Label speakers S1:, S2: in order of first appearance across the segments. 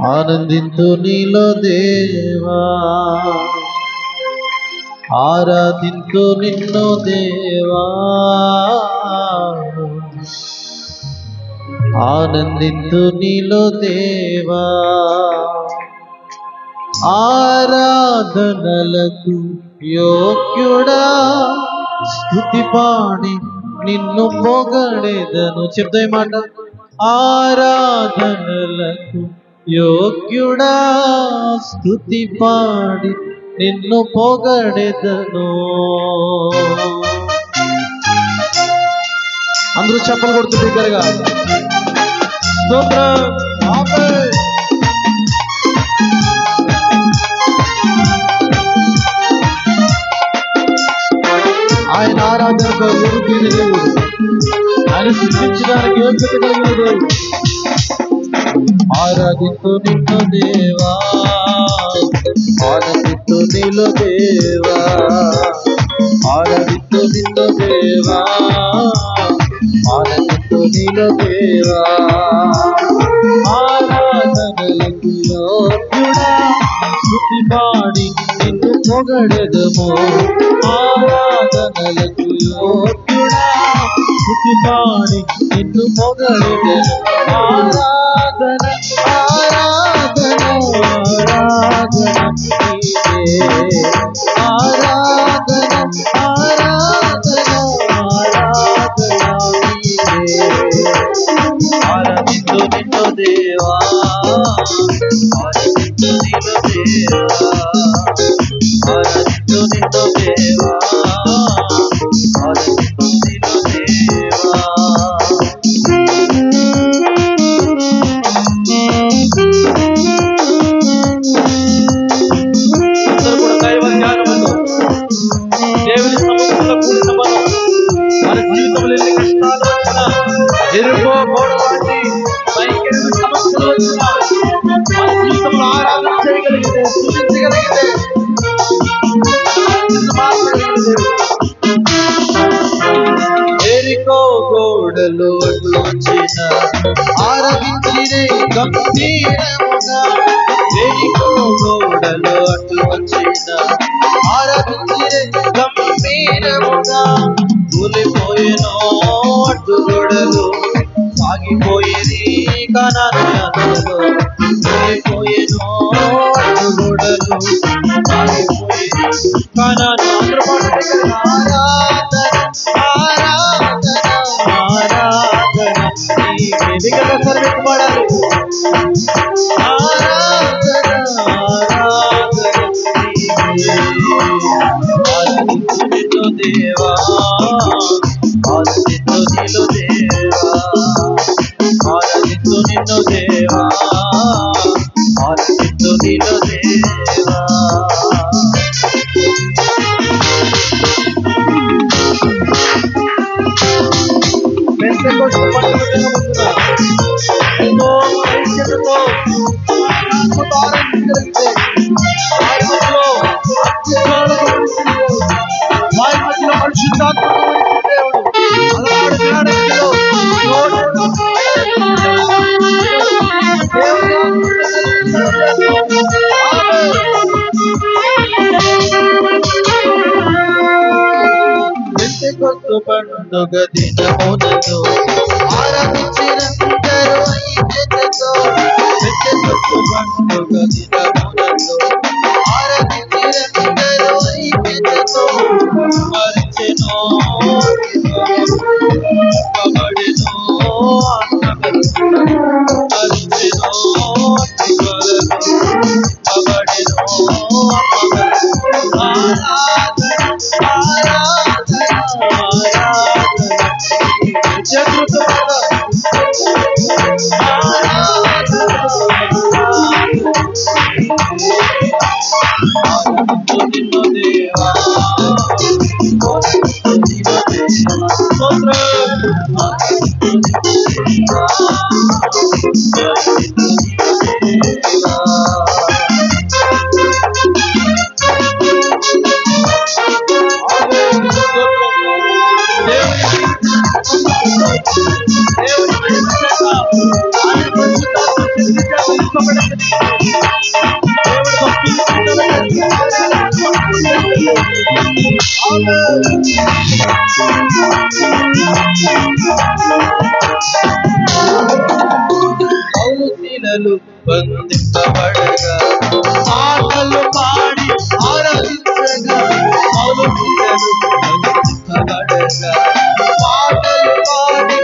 S1: ఆనందింతు నీలో దేవా, ఆరాధింతు నిన్ను దేవా, ఆనందింతు నీలో దేవా. ఆరాధనలకు యోగ్యుడా, స్తుతి పాడి నిన్ను పొగడెదను. చెప్తా మాట. ఆరాధనలకు యోగ్యుడా, స్తుతి పాడి నిన్ను పొగడెదను. అందరూ చెప్పలు కొడుతూ దగ్గరగా స్తోత్రం. ఆయన ఆరాధనకు యోగ్యుడైన దేవుడు, ఆయన సృష్టించడానికి యోగ్యత కలిగిన దేవుడు. ఆరాధింతు నిన్ను దేవా, ఆనందింతు నీలో దేవా, ఆరాధింతు నిన్ను దేవా, ఆనందింతు నీలో దేవా. ఆరాధనలకు యోగ్యుడా, స్తుతి పాడి నిన్ను పొగడెదము. ఆరాధనలకు యోగ్యుడా, స్తుతి పాడి నిన్ను పొగడెదము. ఆరాధన ఆరాధన ఆరాధన నీవే, ఆరాధన ఆరాధన ఆరాధన నీవే. ఆరాధింతు నిన్ను దేవా, ఆరాధింతు నిన్ను దేవా, ఆరాధింతు నిన్ను దేవా, ఆరాధింతు నిన్ను దేవా. దేవుని సముఖంలో కూడిన మనం మన జీవితంలో ఎన్ని కష్టాలు వచ్చినా, ఎరుకో గోడ లాంటి భయంకరమైన సమస్యలు వచ్చినా, మన జీవితంలో ఆరాధన చేయగలిగితే, స్తుతించగలిగితే ఎరికో గోడలు అడ్డు వచ్చిన ఆరాధించినే గంభీరముగా. ఎరికో గోడలు అడ్డు వచ్చిన ఆరాధించినే గంభీరముగా. కూలిపోయేనో అడ్డుగోడలు, సాగిపోయేది కనాను యాత్రలో. కూలిపోయేనో అడ్డుగోడలు, సాగిపోయేది కనాను. ఆరాధన ఆరాధన నీవే. విగత సర్వించబడాలి. ఆరాధన ఆరాధన నీవే. ఆరాధించు నిన్ను దేవా, ఆరాధించు నిన్ను దేవా, ఆరాధించు నిన్ను దేవా, ఆరాధించు నిన్ను దేవా. పెంతెకొస్తు పండుగ దినమందున ఎంతో ఐక్యతతో ఆరాధించగలిగితే, వారి మధ్యలో వారి మధ్యలో పరిశుద్ధాత్మక దేవుడు అలవాడు జ్ఞానంలో పెంతెకొస్తు పండుగ దినమునను ఆరాధించినందరూ ఐక్యతతో. పెంతెకొస్తు పండుగ దినమునను ఆరాధించినందరూ ఐక్యతతో. మరిచెనో పబడెనో ఆత్మగలతో, మరిచెనో పబడెనో ఆత్మగలతో. ఆరాధన ఆరాధన ఆరాధన జగృత నిన్ను దేవా, దేవుని ఔషధులు బంధింపబడగా పాటలు పాడి ఆరాధించగా ఔషధులు బంధింపబడగా పాటలు పాడి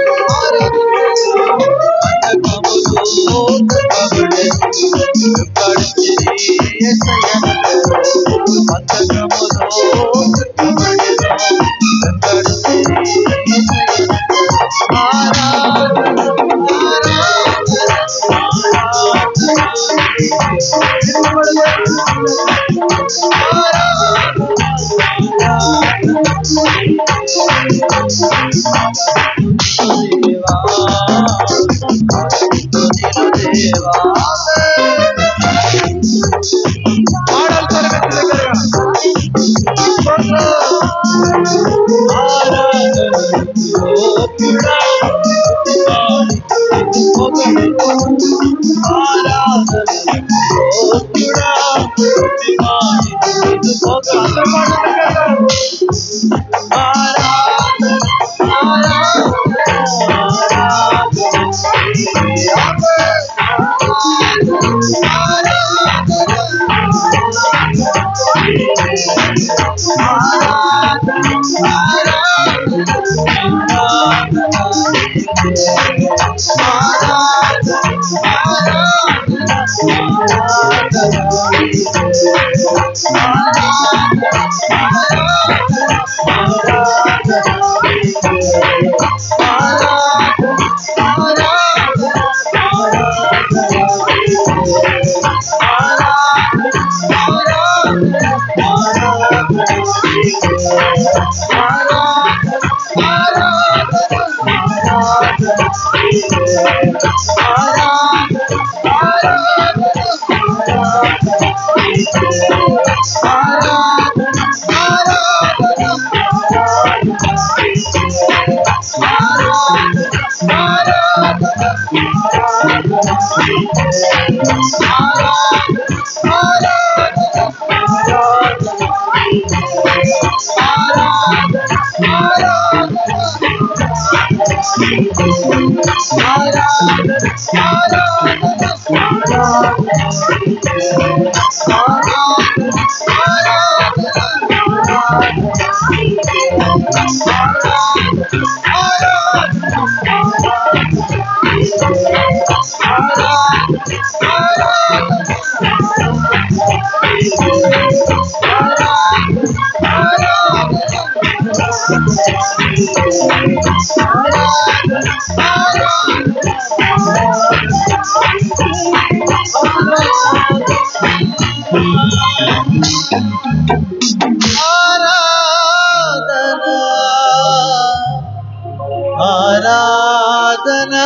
S1: ఆరాధనా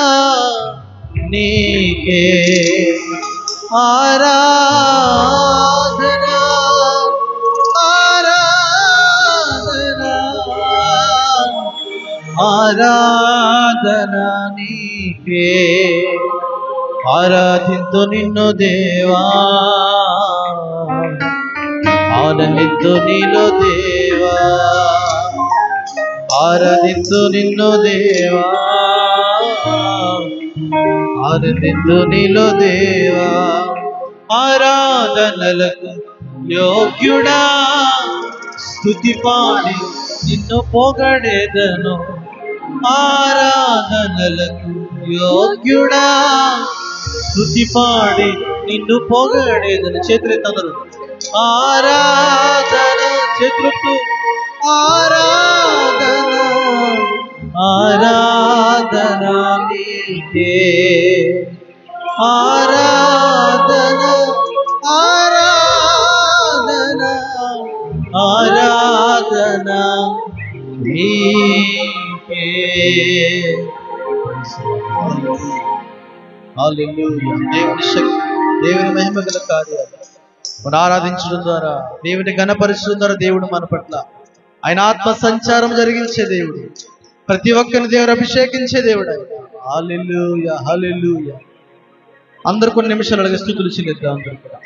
S1: నీకే ఆరాధనా ఆరాధనా ఆరాధనా నీకే ఆరాధింతు నిన్ను దేవా ఆనందింతు నీలో దేవా ఆరాధింతు నిన్ను దేవా ఆనందింతు నీలో దేవా ఆరాధనలకు యోగ్యుడా స్తుతి పాడి నిన్ను పొగడెదను ఆరాధనలకు యోగ్యుడా స్తుతి పాడి నిన్ను పొగడెదను చేతులెత్తరు ఆరాధన చేతులెత్తు ఆరాధన ఆరాధన నీకే ఆరాధన ఆరాధన ఆరాధన నీకే హల్లెలూయా దేవుని శక్తి దేవుని మహిమ గల కార్యాలు మనం ఆరాధించడం ద్వారా దేవుని ఘనపరచడం ద్వారా దేవుడు మన పట్ల ఆయన ఆత్మ సంచారం జరిగించే దేవుడు ప్రతి ఒక్కరిని దేవుడు అభిషేకించే దేవుడు హల్లెలూయా హల్లెలూయా అందరు కొన్ని నిమిషాలు అలాగే స్తుతులు చెల్లిద్దాం. అందరూ కూడా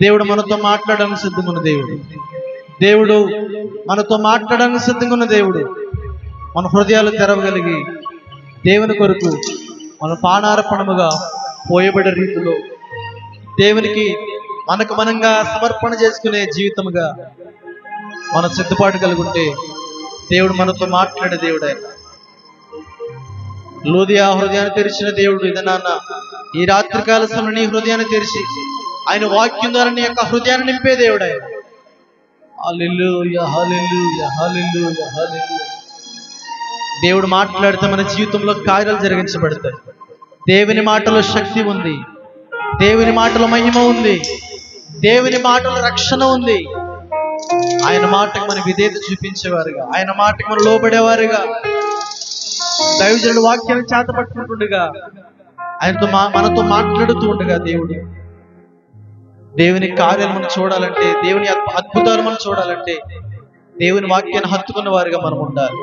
S1: దేవుడు మనతో మాట్లాడడానికి సిద్ధంగా ఉన్న దేవుడు. దేవుడు మనతో మాట్లాడడానికి సిద్ధంగా ఉన్న దేవుడు. మన హృదయాలు తెరవగలిగి దేవుని కొరకు మన పానార్పణముగా పోయబడే రీతిలో దేవునికి మనకు మనంగా సమర్పణ చేసుకునే జీవితముగా మన సిద్ధపాటు కలిగి ఉంటే దేవుడు మనతో మాట్లాడే దేవుడు. ఆయన లూదియా హృదయాన్ని తెరిచిన దేవుడు. ఇది నాన్న, ఈ రాత్రికాల సమయంలో నీ హృదయాన్ని తెరిచి ఆయన వాక్యం ద్వారా నీ యొక్క హృదయాన్ని నింపే దేవుడు ఆయన. హల్లెలూయా, హల్లెలూయా, హల్లెలూయా, హల్లెలూయా. దేవుడు మాట్లాడితే మన జీవితంలో కార్యాలు జరిగించబడతాయి. దేవుని మాటలో శక్తి ఉంది, దేవుని మాటలో మహిమ ఉంది, దేవుని మాటలో రక్షణ ఉంది. ఆయన మాటకు మన విధేయత చూపించేవారుగా, ఆయన మాటకు మనం లోబడేవారుగా, దైవజనుడు వాక్యాన్ని చేత పట్టుకుంటుండగా ఆయనతో మనతో మాట్లాడుతూ ఉండగా దేవుని కార్యాలు మనం చూడాలంటే, దేవుని అద్భుతాలు మనం చూడాలంటే దేవుని వాక్యాన్ని హత్తుకున్న వారుగా మనం ఉండాలి.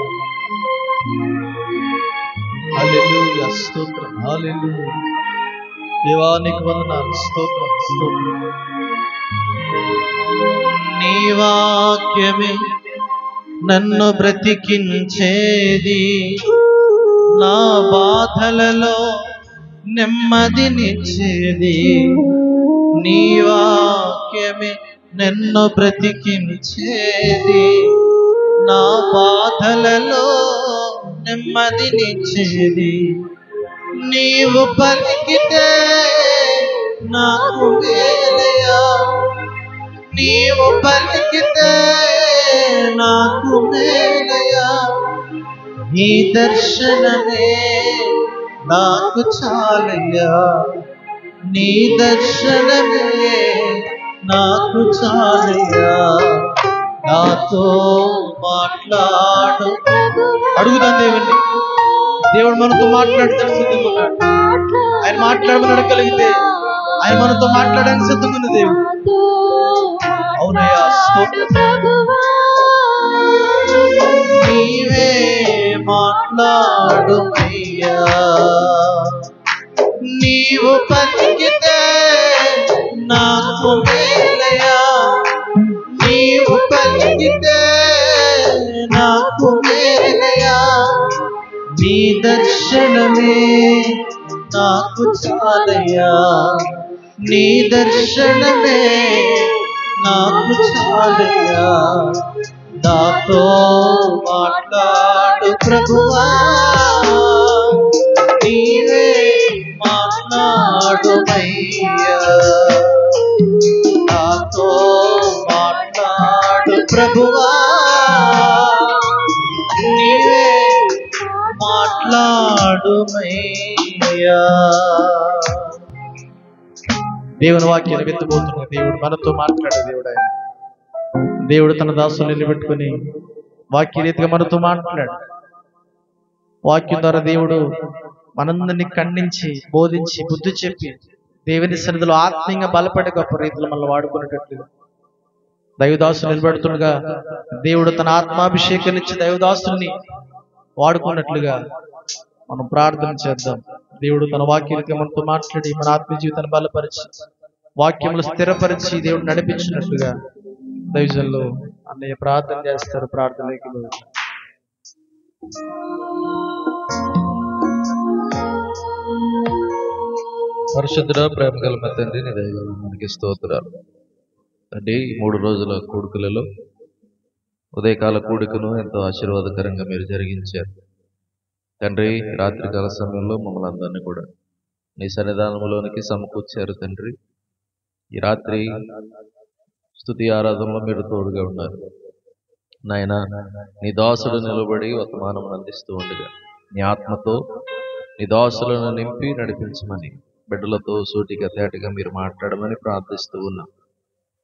S1: హల్లెలూయా, స్తోత్రం, హల్లెలూయా. దేవానికి వందనాలు, స్తోత్రం, స్తోత్రం. నీ వాక్యమే నన్ను బ్రతికించేది, నా బాధలలో నెమ్మదినిచ్చేది. నీ వాక్యమే నన్ను బ్రతికించేది, నా బాధలలో నెమ్మదినిచ్చేది. నీవు పలికితే నాకు మేలయా, నీవు పలికితే నాకు మేలయా. నీ దర్శనమే నాకు చాలయ్యా, నీ దర్శనమే నాకు చాలయ్యా. నాతో మాట్లాడు. అడుగుదాం దేవుణ్ణి. దేవుడు మనతో మాట్లాడతాడు, సిద్ధంగా ఉన్నాడు. ఆయన మాట్లాడమని అడగలిగితే ఆయన మనతో మాట్లాడడానికి సిద్ధంగా ఉన్న దేవుడు. అవునయ్యా, నీవే మాట్లాడుమయ్యా. నీవు పలికితే నాకు మేలయా, నీవు పలికితే నాకు మేలయా. నీ దర్శనమే నాకు చాలయ్యా, నీ దర్శనమే నాకు చాలయ్యా. నాతో మాట్లాడు ప్రభువా, నీవే మాట్లాడుమయ్యా. నాతో మాట్లాడు ప్రభువా, నీవే మాట్లాడుమయ్యా. దేవుని వాక్యాన్ని వెతుకుతున్న దేవుడు, మనతో మాట్లాడే దేవుడు ఆయన. దేవుడు తన దాసులు నిలబెట్టుకుని వాక్య రీతిగా మనతో మాట్లాడు. వాక్యం ద్వారా దేవుడు మనందరినీ ఖండించి, బోధించి, బుద్ధి చెప్పి దేవుని సన్నిధిలో ఆత్మీయంగా బలపడే గొప్ప రీతిలో మనల్ని వాడుకునేటట్లుగా దైవదాసులు నిలబెడుతుండగా దేవుడు తన ఆత్మాభిషేకాన్ని ఇచ్చి దైవదాసుల్ని వాడుకున్నట్లుగా మనం ప్రార్థన చేద్దాం. దేవుడు తన వాక్య రీతిగా మనతో మాట్లాడి మన ఆత్మీయ జీవితాన్ని బలపరిచి, వాక్యములు స్థిరపరిచి దేవుడు నడిపించినట్లుగా దైవజనులు అన్నయ్య ప్రార్థన చేస్తారు. ప్రార్థనకి
S2: పరిశుద్ధ ప్రేమ గల మా తండ్రి, నీ దయ మనకి స్తోత్రాలు తండ్రి. 3 రోజుల కూడికలలో ఉదయకాల కూడికను ఎంతో ఆశీర్వాదకరంగా మీరు జరిగించారు తండ్రి. రాత్రికాల సమయంలో మమ్మల్ని అందరినీ కూడా నీ సన్నిధానంలోనికి సమకూర్చారు తండ్రి. ఈ రాత్రి స్తుతి ఆరాధనలో మీరు తోడుగా ఉన్నారు నాయన. నీ దాసుడు నిలబడి వర్తమానం అందిస్తూ ఉండగా నీ ఆత్మతో నీ దాసులను నింపి నడిపించమని, బిడ్డలతో సూటిగా తేటగా మీరు మాట్లాడమని ప్రార్థిస్తూ ఉన్నాం.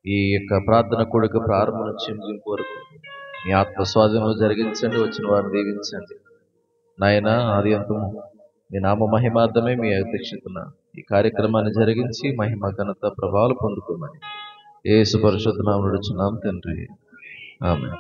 S2: ఈ యొక్క ప్రార్థన కూడిక ప్రారంభం నుంచి ముగింపు వరకు మీ ఆత్మ స్వాధీనం జరిగించండి, వచ్చిన వారిని దీవించండి నాయన. ఆది అంతము మీ నామ మహిమార్థమే మీ అధ్యక్షతన ఈ కార్యక్రమాన్ని జరిగించి మహిమ ఘనత ప్రభావాలు పొందుకోమని యేసు పరిశుద్ధ నామమున అడుగుచున్నాం తండ్రి, ఆమేన్.